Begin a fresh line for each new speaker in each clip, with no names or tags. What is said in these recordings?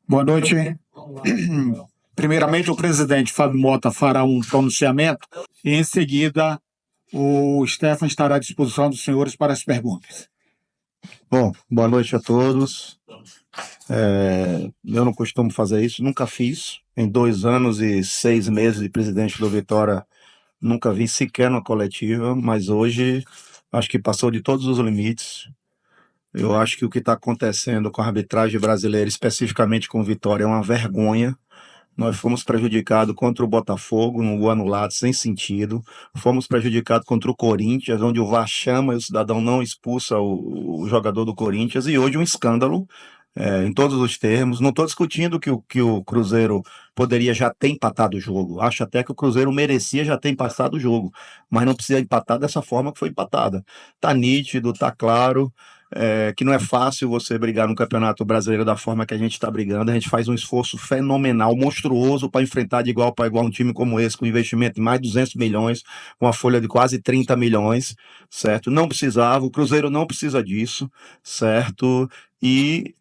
Boa noite. Primeiramente, o presidente Fábio Mota fará um pronunciamento e, em seguida, o Stefan estará à disposição dos senhores para as perguntas.
Bom, boa noite a todos. Eu não costumo fazer isso, nunca fiz. Em 2 anos e 6 meses de presidente do Vitória, nunca vi sequer uma coletiva, mas hoje acho que passou de todos os limites. Eu acho que o que está acontecendo com a arbitragem brasileira, especificamente com o Vitória, é uma vergonha. Nós fomos prejudicados contra o Botafogo, no gol anulado, sem sentido. Fomos prejudicados contra o Corinthians, onde o VAR chama e o cidadão não expulsa o jogador do Corinthians. E hoje um escândalo, em todos os termos. Não estou discutindo que o Cruzeiro poderia já ter empatado o jogo. Acho até que o Cruzeiro merecia já ter empatado o jogo. Mas não precisa empatar dessa forma que foi empatada. Tá nítido, tá claro. Que não é fácil você brigar no Campeonato Brasileiro da forma que a gente está brigando. A gente faz um esforço fenomenal, monstruoso, para enfrentar de igual para igual um time como esse, com investimento de mais de 200 milhões, com a folha de quase 30 milhões, certo? Não precisava, o Cruzeiro não precisa disso, certo? E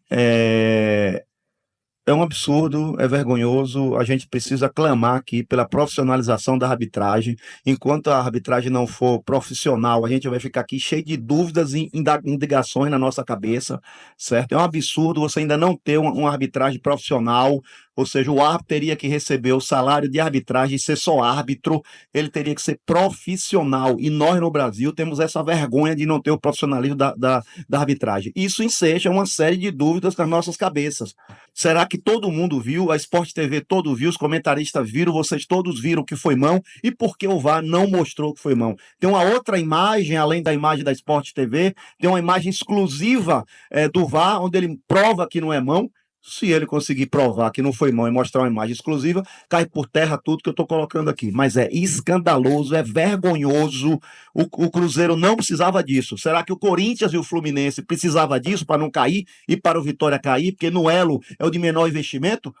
é um absurdo, é vergonhoso. A gente precisa clamar aqui pela profissionalização da arbitragem. Enquanto a arbitragem não for profissional, a gente vai ficar aqui cheio de dúvidas e indagações na nossa cabeça, certo? É um absurdo você ainda não ter uma arbitragem profissional, ou seja, o árbitro teria que receber o salário de arbitragem e ser só árbitro, ele teria que ser profissional. E nós, no Brasil, temos essa vergonha de não ter o profissionalismo da arbitragem. Isso enseja uma série de dúvidas nas nossas cabeças. Será que todo mundo viu? A Sport TV todo viu, os comentaristas viram, vocês todos viram que foi mão? E por que o VAR não mostrou que foi mão? Tem uma outra imagem, além da imagem da Sport TV, tem uma imagem exclusiva do VAR, onde ele prova que não é mão. Se ele conseguir provar que não foi mão e mostrar uma imagem exclusiva, cai por terra tudo que eu estou colocando aqui. Mas é escandaloso, é vergonhoso. O Cruzeiro não precisava disso. Será que o Corinthians e o Fluminense precisavam disso para não cair e para o Vitória cair? Porque no elo é o de menor investimento?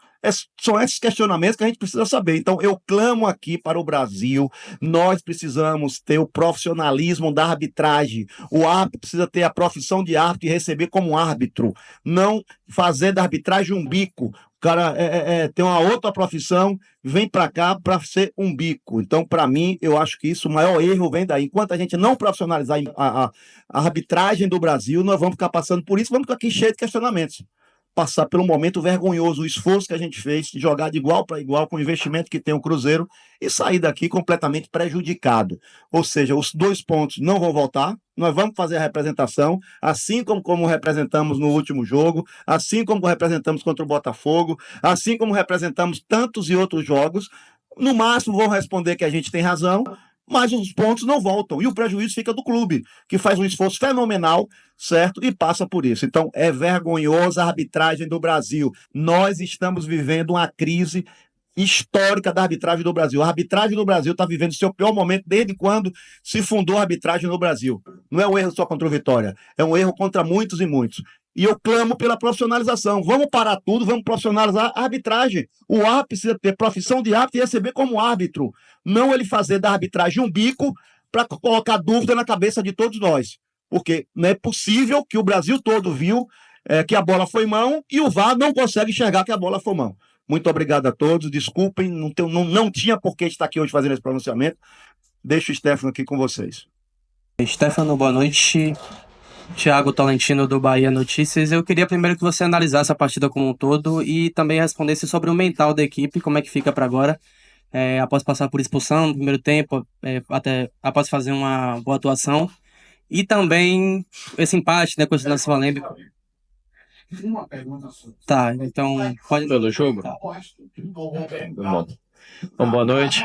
São esses questionamentos que a gente precisa saber. Então, eu clamo aqui para o Brasil. Nós precisamos ter o profissionalismo da arbitragem. O árbitro precisa ter a profissão de árbitro e receber como árbitro. Não fazer da arbitragem um bico. O cara tem uma outra profissão, vem para cá para ser um bico. Então, para mim, eu acho que isso, o maior erro vem daí. Enquanto a gente não profissionalizar a arbitragem do Brasil, nós vamos ficar passando por isso, vamos ficar aqui cheio de questionamentos. Passar pelo momento vergonhoso, o esforço que a gente fez de jogar de igual para igual com o investimento que tem o Cruzeiro e sair daqui completamente prejudicado. Ou seja, os 2 pontos não vão voltar, nós vamos fazer a representação, assim como representamos no último jogo, assim como representamos contra o Botafogo, assim como representamos tantos e outros jogos. No máximo vão responder que a gente tem razão, mas os pontos não voltam. E o prejuízo fica do clube, que faz um esforço fenomenal, certo? E passa por isso. Então, é vergonhosa a arbitragem do Brasil. Nós estamos vivendo uma crise histórica da arbitragem do Brasil. A arbitragem do Brasil está vivendo seu pior momento desde quando se fundou a arbitragem no Brasil. Não é um erro só contra o Vitória, é um erro contra muitos e muitos. E eu clamo pela profissionalização. Vamos parar tudo, vamos profissionalizar a arbitragem. O árbitro precisa ter profissão de árbitro e receber como árbitro. Não ele fazer da arbitragem um bico para colocar dúvida na cabeça de todos nós. Porque não é possível que o Brasil todo viu que a bola foi mão e o VAR não consegue enxergar que a bola foi mão. Muito obrigado a todos. Desculpem, não tinha por que estar aqui hoje fazendo esse pronunciamento. Deixo o Stefano aqui com vocês.
Stefano, boa noite. Thiago Tolentino, do Bahia Notícias. Eu queria primeiro que você analisasse a partida como um todo e também respondesse sobre o mental da equipe, como é que fica para agora, após passar por expulsão no primeiro tempo, até após fazer uma boa atuação. E também esse empate, né, com o Lance Valembe.
Uma pergunta só.
Tá, então pode...
Pelo jogo?
Tá.
Bom, boa noite.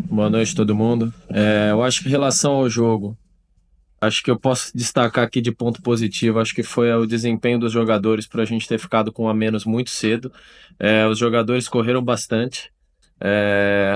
Boa noite, todo mundo. Eu acho que em relação ao jogo, acho que eu posso destacar aqui de ponto positivo, acho que foi o desempenho dos jogadores para a gente ter ficado com um a menos muito cedo. Os jogadores correram bastante.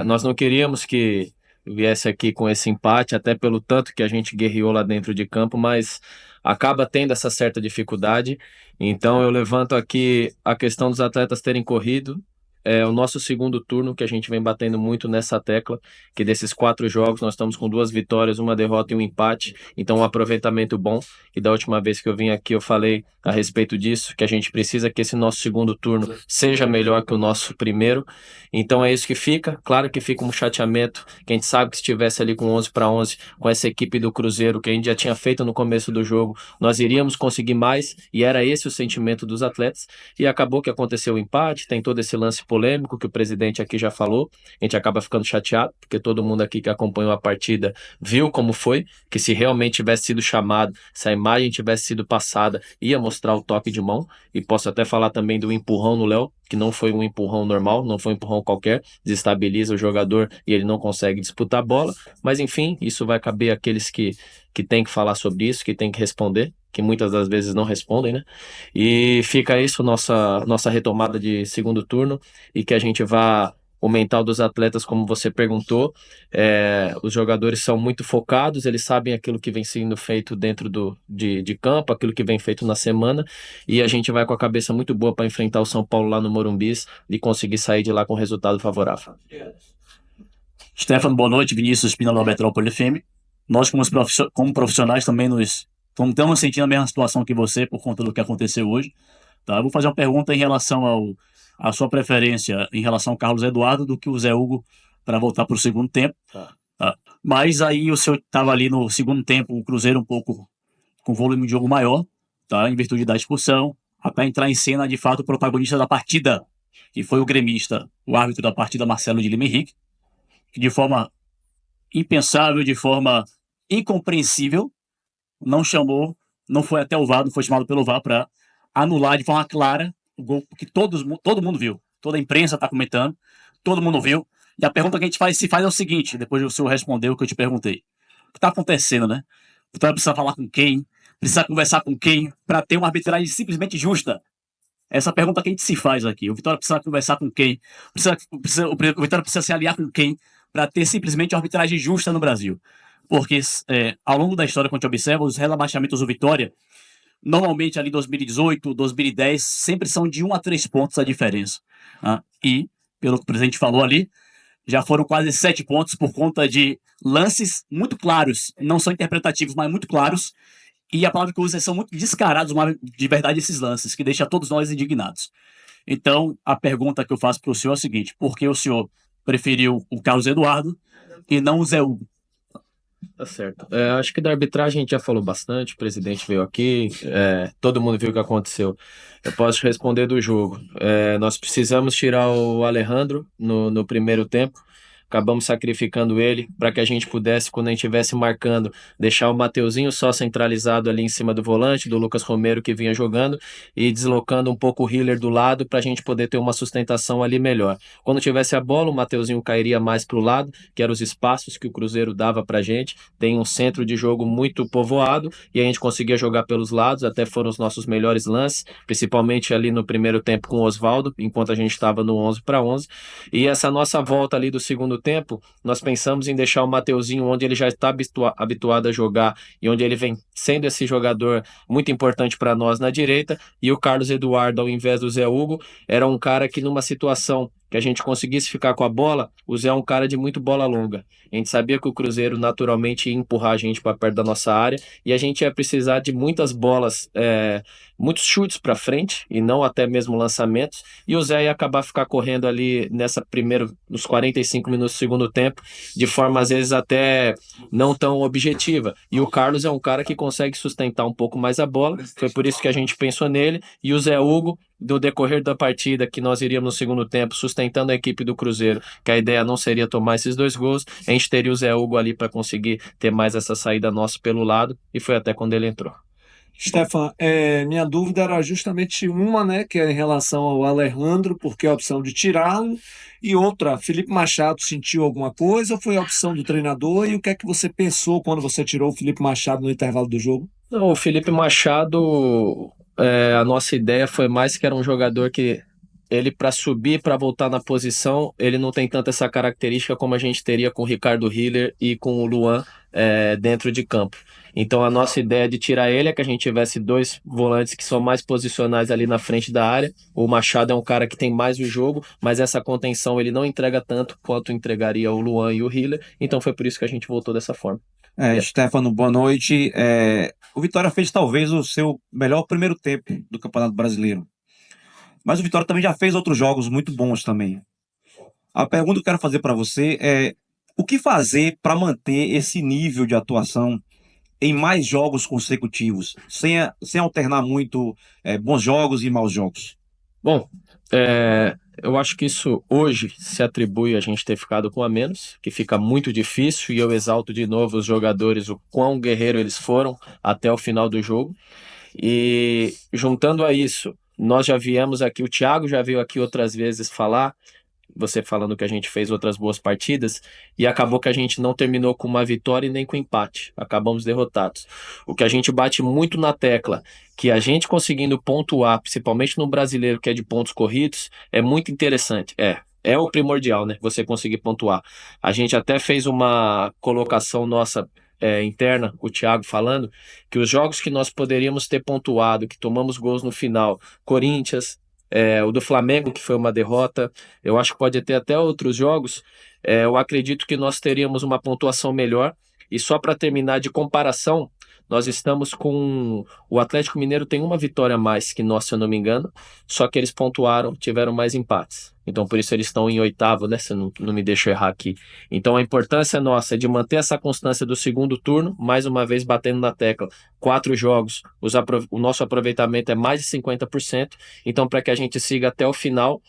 Nós não queríamos que viesse aqui com esse empate, até pelo tanto que a gente guerreou lá dentro de campo, mas acaba tendo essa certa dificuldade. Então eu levanto aqui a questão dos atletas terem corrido, é o nosso segundo turno, que a gente vem batendo muito nessa tecla, que desses 4 jogos nós estamos com 2 vitórias, 1 derrota e 1 empate, então um aproveitamento bom, e da última vez que eu vim aqui eu falei a respeito disso, que a gente precisa que esse nosso segundo turno seja melhor que o nosso primeiro, então é isso que fica. Claro que fica um chateamento, que a gente sabe que se estivesse ali com 11-11, com essa equipe do Cruzeiro, que a gente já tinha feito no começo do jogo, nós iríamos conseguir mais, e era esse o sentimento dos atletas, e acabou que aconteceu o empate, tem todo esse lance polêmico que o presidente aqui já falou, a gente acaba ficando chateado, porque todo mundo aqui que acompanhou a partida viu como foi, que se realmente tivesse sido chamado, se a imagem tivesse sido passada, ia mostrar o toque de mão, e posso até falar também do empurrão no Léo, que não foi um empurrão normal, não foi um empurrão qualquer, desestabiliza o jogador e ele não consegue disputar a bola, mas enfim, isso vai caber àqueles que têm que falar sobre isso, que têm que responder, que muitas das vezes não respondem, né? E fica isso, nossa retomada de segundo turno, e que a gente vá. O mental dos atletas, como você perguntou, os jogadores são muito focados, eles sabem aquilo que vem sendo feito dentro de campo, aquilo que vem feito na semana, e a gente vai com a cabeça muito boa para enfrentar o São Paulo lá no Morumbis e conseguir sair de lá com resultado favorável.
Stefano, boa noite. Vinícius Spina da Metrópole FM. Nós, como profissionais, também estamos sentindo a mesma situação que você por conta do que aconteceu hoje. Tá? Eu vou fazer uma pergunta em relação à sua preferência em relação ao Carlos Eduardo do que o Zé Hugo para voltar para o segundo tempo. Tá? Mas aí o senhor estava ali no segundo tempo, o Cruzeiro um pouco com volume de jogo maior, tá? Em virtude da expulsão, até entrar em cena, de fato, o protagonista da partida, que foi o gremista, o árbitro da partida, Marcelo de Lima Henrique, que de forma impensável, de forma incompreensível, não foi até o VAR, não foi chamado pelo VAR para anular de forma clara o gol que todo mundo viu. Toda a imprensa está comentando, todo mundo viu. E a pergunta que a gente se faz é o seguinte, depois o senhor respondeu o que eu te perguntei. O que está acontecendo, né? O Vitória precisa falar com quem? Precisa conversar com quem para ter uma arbitragem simplesmente justa? Essa pergunta que a gente se faz aqui. O Vitória precisa conversar com quem? O Vitória precisa se aliar com quem para ter simplesmente uma arbitragem justa no Brasil? Porque ao longo da história, quando a gente observa, os rebaixamentos do Vitória, normalmente ali 2018, 2010, sempre são de 1 a 3 pontos a diferença. E, pelo que o presidente falou ali, já foram quase 7 pontos por conta de lances muito claros, não são interpretativos, mas muito claros, e a palavra que eu uso são muito descarados, de verdade, esses lances, que deixa todos nós indignados. Então, a pergunta que eu faço para o senhor é a seguinte: por que o senhor preferiu o Carlos Eduardo e não o Zé Hugo?
Tá certo. Acho que da arbitragem a gente já falou bastante, o presidente veio aqui, todo mundo viu o que aconteceu. Eu posso responder do jogo. Nós precisamos tirar o Alejandro no primeiro tempo. Acabamos sacrificando ele para que a gente pudesse, quando a gente estivesse marcando, deixar o Mateuzinho só centralizado ali em cima do volante, do Lucas Romero que vinha jogando, e deslocando um pouco o Hiller do lado para a gente poder ter uma sustentação ali melhor. Quando tivesse a bola, o Mateuzinho cairia mais para o lado, que eram os espaços que o Cruzeiro dava para a gente. Tem um centro de jogo muito povoado e a gente conseguia jogar pelos lados, até foram os nossos melhores lances, principalmente ali no primeiro tempo com o Osvaldo, enquanto a gente estava no 11-11. E essa nossa volta ali do segundo tempo, nós pensamos em deixar o Mateuzinho onde ele já está habituado a jogar e onde ele vem sendo esse jogador muito importante para nós na direita, e o Carlos Eduardo, ao invés do Zé Hugo, era um cara que numa situação que a gente conseguisse ficar com a bola, o Zé é um cara de muito bola longa. A gente sabia que o Cruzeiro naturalmente ia empurrar a gente para perto da nossa área e a gente ia precisar de muitas bolas, muitos chutes para frente e não até mesmo lançamentos, e o Zé ia acabar ficar correndo ali nos 45 minutos do segundo tempo, de forma às vezes até não tão objetiva. E o Carlos é um cara que consegue sustentar um pouco mais a bola, foi por isso que a gente pensou nele, e o Zé Hugo, do decorrer da partida, que nós iríamos no segundo tempo sustentando a equipe do Cruzeiro, que a ideia não seria tomar esses 2 gols, a gente teria o Zé Hugo ali para conseguir ter mais essa saída nossa pelo lado, e foi até quando ele entrou.
Stefan, minha dúvida era justamente uma, né, que é em relação ao Alejandro, porque a opção de tirá-lo, e outra, Felipe Machado sentiu alguma coisa ou foi a opção do treinador, e o que é que você pensou quando você tirou o Felipe Machado no intervalo do jogo?
Não, o Felipe Machado, a nossa ideia foi mais que era um jogador que ele, para subir, para voltar na posição, ele não tem tanta essa característica como a gente teria com o Ricardo Hiller e com o Luan dentro de campo. Então a nossa ideia de tirar ele é que a gente tivesse dois volantes que são mais posicionais ali na frente da área. O Machado é um cara que tem mais o jogo, mas essa contenção ele não entrega tanto quanto entregaria o Luan e o Hiller. Então foi por isso que a gente voltou dessa forma.
Stefano, boa noite. O Vitória fez talvez o seu melhor primeiro tempo do Campeonato Brasileiro. Mas o Vitória também já fez outros jogos muito bons também. A pergunta que eu quero fazer para você é: o que fazer para manter esse nível de atuação em mais jogos consecutivos, sem alternar muito bons jogos e maus jogos?
Bom, eu acho que isso hoje se atribui a gente ter ficado com a menos, que fica muito difícil, e eu exalto de novo os jogadores, o quão guerreiro eles foram até o final do jogo. E juntando a isso, nós já viemos aqui, o Thiago já veio aqui outras vezes falar, você falando que a gente fez outras boas partidas, e acabou que a gente não terminou com uma vitória e nem com empate, acabamos derrotados. O que a gente bate muito na tecla, que a gente conseguindo pontuar, principalmente no brasileiro que é de pontos corridos, é muito interessante, é o primordial, né, você conseguir pontuar. A gente até fez uma colocação nossa interna, o Thiago falando, que os jogos que nós poderíamos ter pontuado, que tomamos gols no final, Corinthians, o do Flamengo, que foi uma derrota, eu acho que pode ter até outros jogos, eu acredito que nós teríamos uma pontuação melhor. E só para terminar de comparação, nós estamos com... O Atlético Mineiro tem uma vitória a mais que nós, se eu não me engano, só que eles pontuaram, tiveram mais empates. Então, por isso eles estão em oitavo, né? Se eu não me deixo errar aqui. Então, a importância nossa é de manter essa constância do segundo turno, mais uma vez batendo na tecla. 4 jogos, o nosso aproveitamento é mais de 50%. Então, para que a gente siga até o final,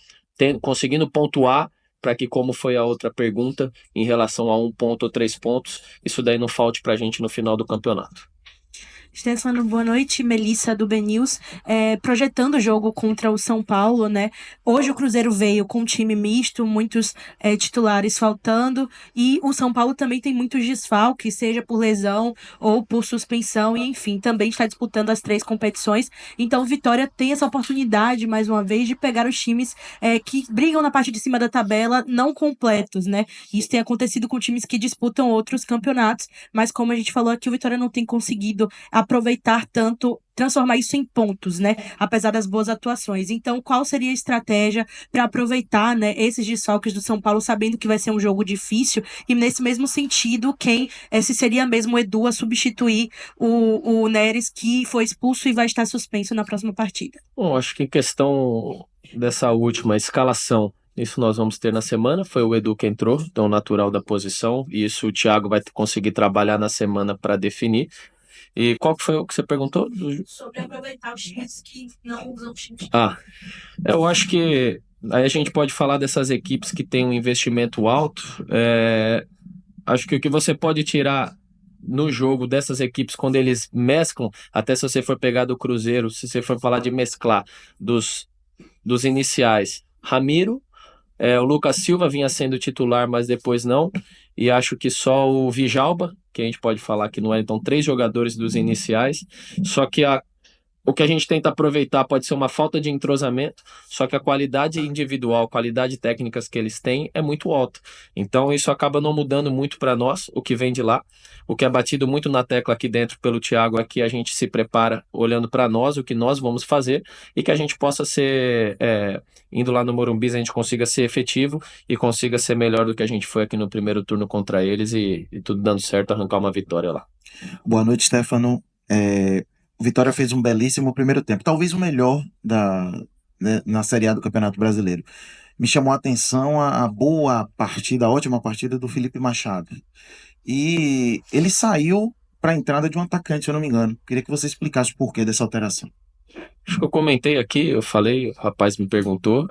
conseguindo pontuar, para que, como foi a outra pergunta, em relação a 1 ponto ou 3 pontos, isso daí não falte para a gente no final do campeonato.
Stefano, boa noite. Melissa do BNews. Projetando o jogo contra o São Paulo, né? Hoje o Cruzeiro veio com um time misto, muitos titulares faltando, e o São Paulo também tem muitos desfalques, seja por lesão ou por suspensão, e enfim, também está disputando as 3 competições. Então o Vitória tem essa oportunidade, mais uma vez, de pegar os times que brigam na parte de cima da tabela, não completos, né? Isso tem acontecido com times que disputam outros campeonatos, mas como a gente falou aqui, o Vitória não tem conseguido aproveitar tanto, transformar isso em pontos, né? Apesar das boas atuações. Então, qual seria a estratégia para aproveitar, né, esses desfalques do São Paulo, sabendo que vai ser um jogo difícil? E nesse mesmo sentido, se seria mesmo o Edu a substituir o Neres, que foi expulso e vai estar suspenso na próxima partida?
Bom, acho que em questão dessa última escalação, isso nós vamos ter na semana. Foi o Edu que entrou, então natural da posição, e isso o Thiago vai conseguir trabalhar na semana para definir. E qual que foi o que você perguntou?
Sobre aproveitar os times que não usam time.
Eu acho que aí a gente pode falar dessas equipes que têm um investimento alto. Acho que o que você pode tirar no jogo dessas equipes quando eles mesclam, até se você for pegar do Cruzeiro, se você for falar de mesclar dos iniciais, Ramiro, o Lucas Silva vinha sendo titular, mas depois não, e acho que só o Vijalba, que a gente pode falar que não é, então 3 jogadores dos iniciais, só que o que a gente tenta aproveitar pode ser uma falta de entrosamento, só que a qualidade individual, qualidade técnicas que eles têm é muito alta. Então isso acaba não mudando muito para nós, o que vem de lá. O que é batido muito na tecla aqui dentro pelo Thiago é que a gente se prepara olhando para nós, o que nós vamos fazer, e que a gente possa ser, indo lá no Morumbi, a gente consiga ser efetivo e consiga ser melhor do que a gente foi aqui no primeiro turno contra eles e tudo dando certo, arrancar uma vitória lá.
Boa noite, Stefano. O Vitória fez um belíssimo primeiro tempo, talvez o melhor na Série A do Campeonato Brasileiro. Me chamou a atenção a boa partida, a ótima partida do Felipe Machado. E ele saiu para a entrada de um atacante, se eu não me engano. Queria que você explicasse o porquê dessa alteração.
Acho que eu comentei aqui, eu falei, o rapaz me perguntou,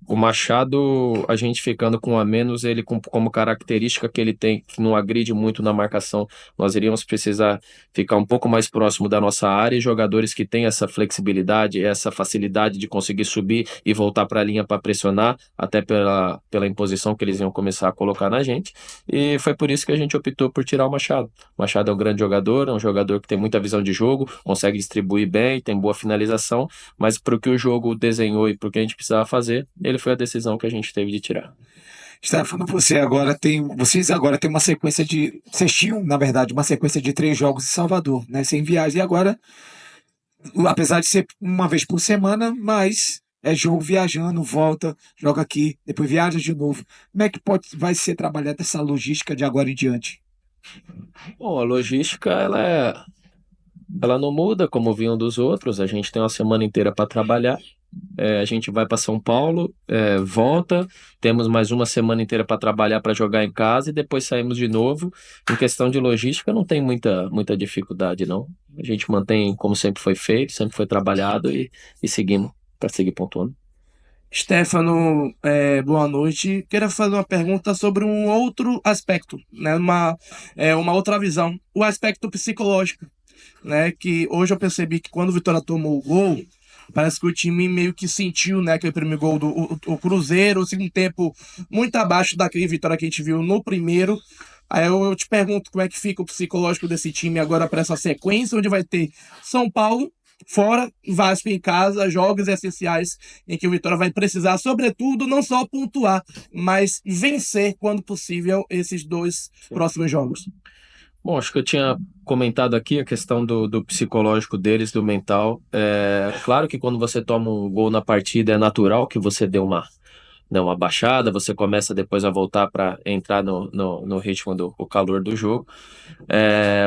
o Machado, a gente ficando com um a menos, ele como característica que ele tem, que não agride muito na marcação, nós iríamos precisar ficar um pouco mais próximo da nossa área, e jogadores que têm essa flexibilidade, essa facilidade de conseguir subir e voltar para a linha para pressionar, até pela imposição que eles iam começar a colocar na gente, e foi por isso que a gente optou por tirar o Machado. O Machado é um grande jogador, é um jogador que tem muita visão de jogo, consegue distribuir bem, tem boa finalização, mas para o que o jogo desenhou e para o que a gente precisava fazer, ele foi a decisão que a gente teve de tirar.
Stefano, vocês agora têm uma sequência de. Vocês tinham, na verdade, uma sequência de 3 jogos em Salvador, né? Sem viagem. E agora, apesar de ser uma vez por semana, mas é jogo viajando, volta, joga aqui, depois viaja de novo. Como é que vai ser trabalhada essa logística de agora em diante?
Bom, a logística, ela não muda como vinham dos outros. A gente tem uma semana inteira para trabalhar. A gente vai para São Paulo, volta, temos mais uma semana inteira para trabalhar, para jogar em casa e depois saímos de novo. Em questão de logística, não tem muita dificuldade, não. A gente mantém como sempre foi feito, sempre foi trabalhado e seguimos para seguir pontuando.
Stefano, boa noite. Queria fazer uma pergunta sobre um outro aspecto, né? Uma outra visão, o aspecto psicológico, né? Que hoje eu percebi que quando o Vitória tomou o gol, parece que o time meio que sentiu, né, aquele primeiro gol do Cruzeiro, o segundo tempo muito abaixo daquele Vitória que a gente viu no primeiro. Aí eu te pergunto como é que fica o psicológico desse time agora para essa sequência, onde vai ter São Paulo fora, Vasco em casa, jogos essenciais em que o Vitória vai precisar, sobretudo, não só pontuar, mas vencer, quando possível, esses 2 próximos jogos.
Bom, acho que eu tinha comentado aqui a questão do psicológico deles, do mental. Claro que quando você toma um gol na partida é natural que você dê uma baixada, você começa depois a voltar para entrar no ritmo o calor do jogo.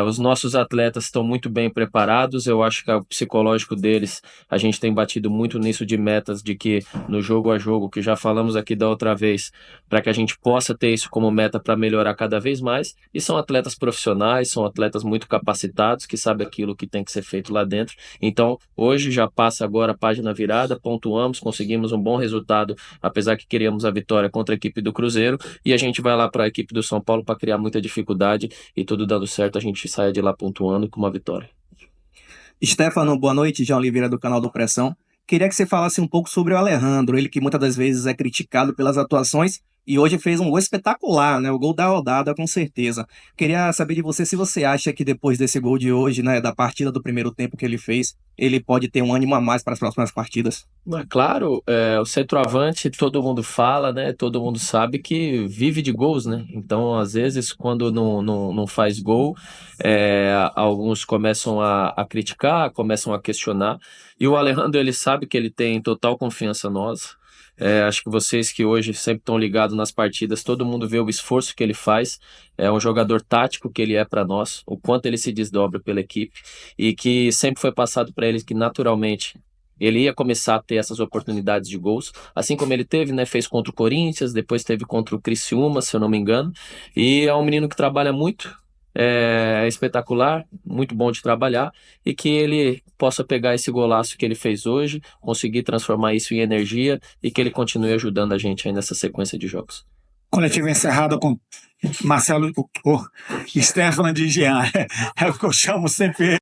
Os nossos atletas estão muito bem preparados. Eu acho que o psicológico deles, a gente tem batido muito nisso de metas, de que no jogo a jogo, que já falamos aqui da outra vez, para que a gente possa ter isso como meta para melhorar cada vez mais. E são atletas profissionais, são atletas muito capacitados, que sabem aquilo que tem que ser feito lá dentro. Então, hoje já passa agora a página virada, pontuamos, conseguimos um bom resultado, apesar que queríamos a vitória contra a equipe do Cruzeiro, e a gente vai lá para a equipe do São Paulo para criar muita dificuldade, e tudo dando certo, a gente saia de lá pontuando com uma vitória.
Stefano, boa noite, João Oliveira do canal do Pressão. Queria que você falasse um pouco sobre o Alejandro, ele que muitas das vezes é criticado pelas atuações e hoje fez um gol espetacular, né? O gol da rodada, com certeza. Queria saber de você se você acha que depois desse gol de hoje, né, da partida do primeiro tempo que ele fez, ele pode ter um ânimo a mais para as próximas partidas.
Claro, o centroavante, todo mundo fala, né? Todo mundo sabe que vive de gols, né? Então, às vezes, quando não faz gol, alguns começam a criticar, começam a questionar. E o Alejandro, ele sabe que ele tem total confiança nossa. Acho que vocês que hoje sempre estão ligados nas partidas, todo mundo vê o esforço que ele faz. É um jogador tático que ele é para nós, o quanto ele se desdobra pela equipe e que sempre foi passado para ele que naturalmente ele ia começar a ter essas oportunidades de gols, assim como ele teve, né? Fez contra o Corinthians, depois teve contra o Criciúma, se eu não me engano, e é um menino que trabalha muito. É espetacular, muito bom de trabalhar e que ele possa pegar esse golaço que ele fez hoje, conseguir transformar isso em energia e que ele continue ajudando a gente aí nessa sequência de jogos.
Coletivo encerrado com Marcelo, Stefano de Jean. É o que eu chamo sempre.